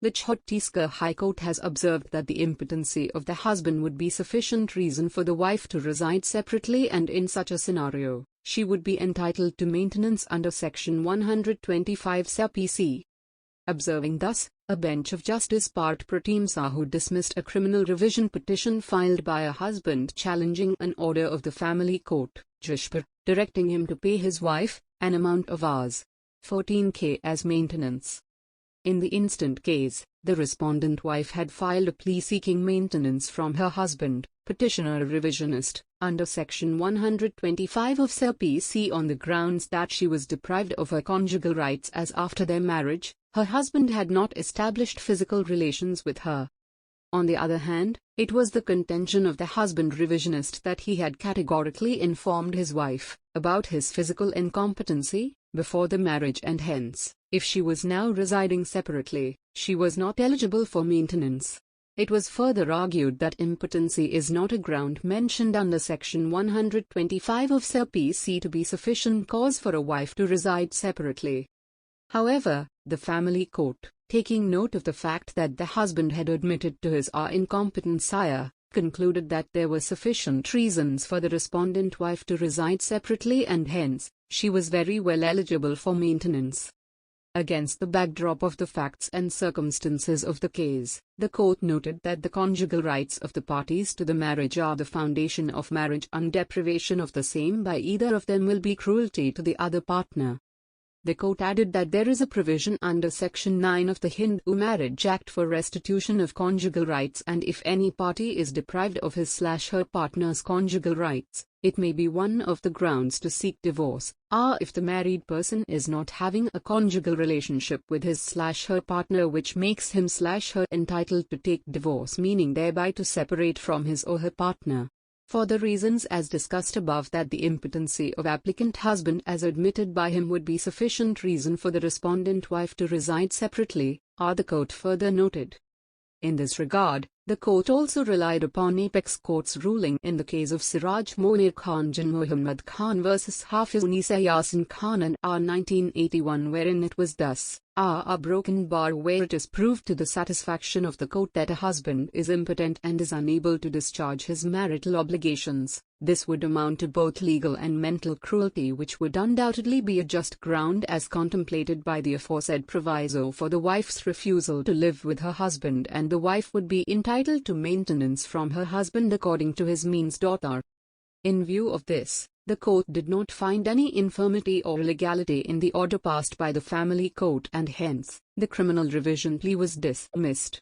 The Chhattisgarh High Court has observed that the impotency of the husband would be sufficient reason for the wife to reside separately, and in such a scenario, she would be entitled to maintenance under Section 125 SAPC. Observing thus, a bench of Justice Part Pratim Sahu dismissed a criminal revision petition filed by a husband challenging an order of the family court, Judgement, directing him to pay his wife an amount of Rs. 14,000 as maintenance. In the instant case, the respondent wife had filed a plea seeking maintenance from her husband, petitioner revisionist, under Section 125 of SAPC on the grounds that she was deprived of her conjugal rights as after their marriage, her husband had not established physical relations with her. On the other hand, it was the contention of the husband revisionist that he had categorically informed his wife about his physical incompetency before the marriage, and hence, if she was now residing separately, she was not eligible for maintenance. It was further argued that impotency is not a ground mentioned under Section 125 of SAPC to be sufficient cause for a wife to reside separately. However, the family court, taking note of the fact that the husband had admitted to his incompetent sire, concluded that there were sufficient reasons for the respondent wife to reside separately, and hence, she was very well eligible for maintenance. Against the backdrop of the facts and circumstances of the case, the court noted that the conjugal rights of the parties to the marriage are the foundation of marriage, and deprivation of the same by either of them will be cruelty to the other partner. The court added that there is a provision under Section 9 of the Hindu Marriage Act for restitution of conjugal rights, and if any party is deprived of his/her partner's conjugal rights, it may be one of the grounds to seek divorce, if the married person is not having a conjugal relationship with his/her partner which makes him/her entitled to take divorce, meaning thereby to separate from his or her partner. For the reasons as discussed above, that the impotency of applicant husband as admitted by him would be sufficient reason for the respondent wife to reside separately, the court further noted. In this regard, the court also relied upon Apex Court's ruling in the case of Siraj Monir Khan Jan Muhammad Khan vs Hafizunisa Yasin Khan and R 1981, wherein it was thus a broken bar where it is proved to the satisfaction of the court that a husband is impotent and is unable to discharge his marital obligations. This would amount to both legal and mental cruelty, which would undoubtedly be a just ground as contemplated by the aforesaid proviso for the wife's refusal to live with her husband, and the wife would be entitled to maintenance from her husband according to his means. In view of this, the court did not find any infirmity or illegality in the order passed by the family court, and hence, the criminal revision plea was dismissed.